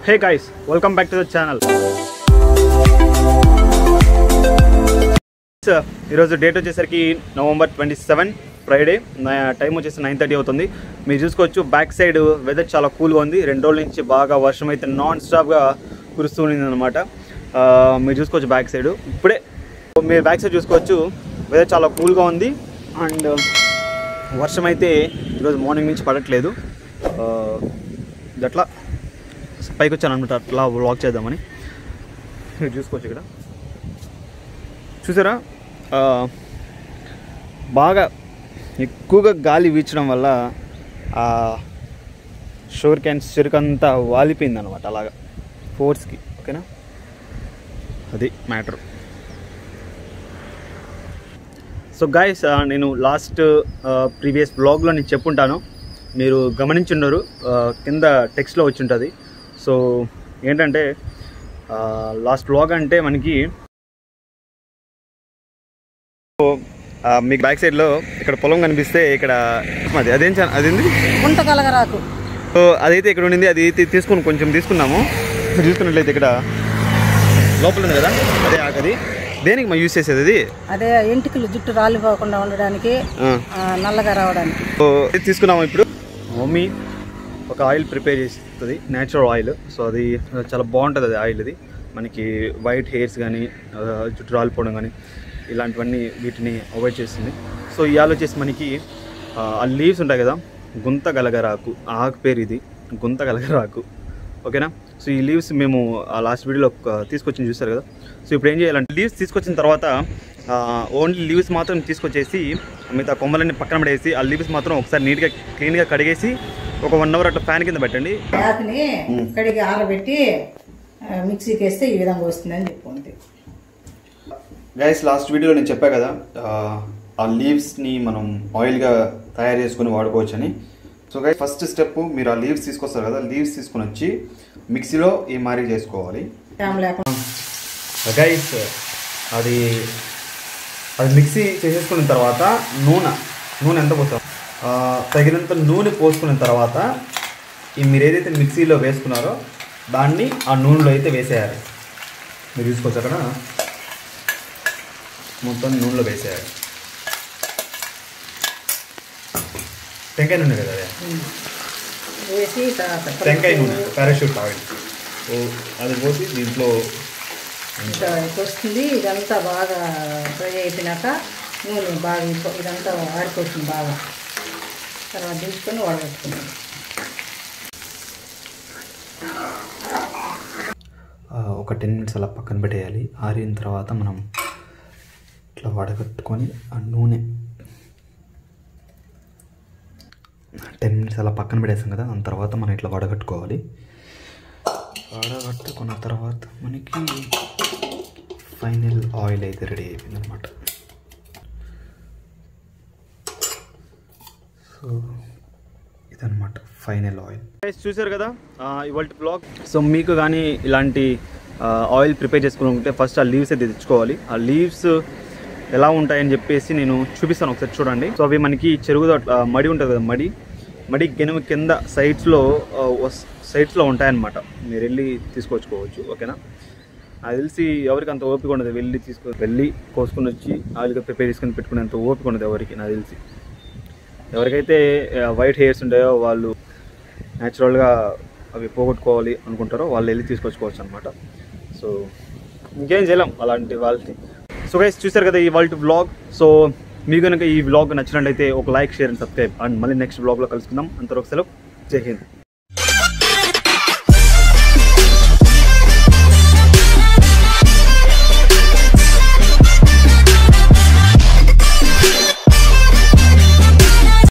Hey guys, welcome back to the channel. ఈరోజు date వచ్చేసరికి November 27 Friday, time వచ్చేసి 9:30 అవుతుంది. మీరు చూసుకోవచ్చు బ్యాక్ సైడ్ వెదర్ చాలా కూల్గా ఉంది. 2 రోజుల నుంచి బాగా వర్షం అయితే నాన్ స్టాప్గా కురుస్తూ ఉంది అనమాట. మీరు చూసుకోవచ్చు బ్యాక్ సైడ్. ఇప్పుడే మీరు బ్యాక్ సైడ్ చూసుకోవచ్చు వెదర్ చాలా కూల్గా ఉంది. అండ్ వర్షం అయితే ఈరోజు మార్నింగ్ నుంచి పడట్లేదు. అట్లా పైకి వచ్చాను అనమాట, అట్లా వ్లాగ్ చేద్దామని. మీరు చూసుకోవచ్చు ఇక్కడ చూసారా, బాగా ఎక్కువగా గాలి వీచడం వల్ల షుగర్ క్యాన్ చెరుకంతా వాలిపోయింది అనమాట, అలాగా ఫోర్స్కి. ఓకేనా, అది మ్యాటర్. సో గాయస్, నేను లాస్ట్ ప్రీవియస్ బ్లాగ్లో నేను చెప్పుంటాను, మీరు గమనించున్నారు, కింద టెక్స్ట్లో వచ్చి ఉంటుంది. సో ఏంటంటే లాస్ట్ బ్లాగ్ అంటే మనకి మీకు బ్యాక్ సైడ్లో ఇక్కడ పొలం కనిపిస్తే ఇక్కడ అదేంటి గుంటకలగరాకు. సో అదైతే ఇక్కడ ఉండింది, అది తీసుకుని కొంచెం తీసుకున్నాము. చూసుకున్నట్లయితే ఇక్కడ లోపల ఉంది కదా, అదే ఆకది. దేనికి మనం యూజ్ చేసేది అది? అదే ఎంటికలు జుట్టు రాలిపోకుండా ఉండడానికి, నల్లగా రావడానికి. సో తీసుకున్నాము. ఇప్పుడు మమ్మీ ఒక ఆయిల్ ప్రిపేర్ చేస్తుంది, న్యాచురల్ ఆయిల్. సో అది చాలా బాగుంటుంది అది ఆయిల్. అది మనకి వైట్ హెయిర్స్ కానీ, జుట్టు రాలిపోవడం కానీ ఇలాంటివన్నీ వీటిని అవాయిడ్ చేస్తుంది. సో ఈ ఆయిల్ వచ్చేసి మనకి ఆ లీవ్స్ ఉంటాయి కదా, గుంత గలగరాకు, ఆకు పేరు ఇది, గుంత గలగరాకు. ఓకేనా. సో ఈ లీవ్స్ మేము లాస్ట్ వీడియోలో తీసుకొచ్చి చూస్తారు కదా. సో ఇప్పుడు ఏం చేయాలంటే లీవ్స్ తీసుకొచ్చిన తర్వాత ఓన్లీ లీవ్స్ మాత్రం తీసుకొచ్చేసి మిగతా కొమ్మలన్నీ పక్కన పడేసి ఆ లీవ్స్ మాత్రం ఒకసారి నీట్గా క్లీన్గా కడిగేసి ఒక 1 అవర్ అట్లా ఫ్యాన్ కింద పెట్టండి. ఆకుని కడిగి ఆరబెట్టి మిక్సీకి వేస్తే ఈ విధంగా వస్తుందని చెప్పుకుంది. గైస్, లాస్ట్ వీడియోలో నేను చెప్పా కదా ఆ లీవ్స్ని మనం ఆయిల్గా తయారు చేసుకొని వాడుకోవచ్చు అని. సో గైస్, ఫస్ట్ స్టెప్ మీరు ఆ లీవ్స్ తీసుకొస్తారు కదా, లీవ్స్ తీసుకొని వచ్చి మిక్సీలో ఈ మారీ చేసుకోవాలి. గైస్, అది మిక్సీ చేసేసుకున్న తర్వాత నూనె ఎంత పోస్తాం, తగినంత నూనె పోసుకున్న తర్వాత మీరు ఏదైతే మిక్సీలో వేసుకున్నారో దాన్ని ఆ నూనెలో అయితే వేసేయాలి. మీరు చూసుకోవచ్చు అక్కడ మొత్తం నూనెలో వేసేయాలి. టెంకాయ నూనె కదా అదే, వేసి టెంకాయ నూనె, పారాషూట్ ఆయిల్. అది పోసి దీంట్లో వస్తుంది. ఇదంతా బాగా ఫ్రై అయిపోయినాక నూనె బాగా ఇదంతా ఆడిపోతుంది బాగా. తర్వాత దించుకొని వడగట్టుకున్నాం. ఒక 10 minutes అలా పక్కన పెట్టేయాలి. ఆరిన తర్వాత మనం ఇట్లా వడగట్టుకొని ఆ నూనె 10 minutes అలా పక్కన పెట్టేస్తాం కదా, దాని తర్వాత మనం ఇట్లా వడగట్టుకోవాలి. వడగట్టుకున్న తర్వాత మనకి ఫైనల్ ఆయిల్ అయితే రెడీ అయిపోయింది అనమాట. సో ఇదన్నమాట ఫైనల్ ఆయిల్. చూసారు కదా ఇవాళ బ్లాగ్. సో మీకు కానీ ఇలాంటి ఆయిల్ ప్రిపేర్ చేసుకోవాలనుకుంటే ఫస్ట్ ఆ లీవ్స్ అయితే తెచ్చుకోవాలి. ఆ లీవ్స్ ఎలా ఉంటాయని చెప్పేసి నేను చూపిస్తాను, ఒకసారి చూడండి. సో అవి మనకి చెరువులో మడి ఉంటుంది కదా, మడి గెనుము కింద సైడ్స్లో ఉంటాయన్నమాట. మీరు వెళ్ళి తీసుకొచ్చుకోవచ్చు. ఓకేనా. అది తెలిసి ఎవరికి అంత ఓపిక ఉండదు, వెళ్ళి కోసుకొని వచ్చి ఆయిల్గా ప్రిపేర్ చేసుకొని పెట్టుకునేంత ఓపిక ఉండదు ఎవరికి. నాకు తెలిసి ఎవరికైతే వైట్ హెయిర్స్ ఉంటాయో వాళ్ళు న్యాచురల్గా అవి పోగొట్టుకోవాలి అనుకుంటారో వాళ్ళు వెళ్ళి తీసుకొచ్చుకోవచ్చు అనమాట. సో ఇంకేం చేయలేం అలాంటి వాళ్ళకి. సో గైస్, చూసారు కదా ఈ వాళ్ళ వ్లాగ్. సో మీకు కనుక ఈ వ్లాగ్ నచ్చినట్లయితే ఒక like, share and subscribe. And మళ్ళీ నెక్స్ట్ వ్లాగ్లో కలుసుకుందాం. అంతవరకు సెలవు. జై హింద్.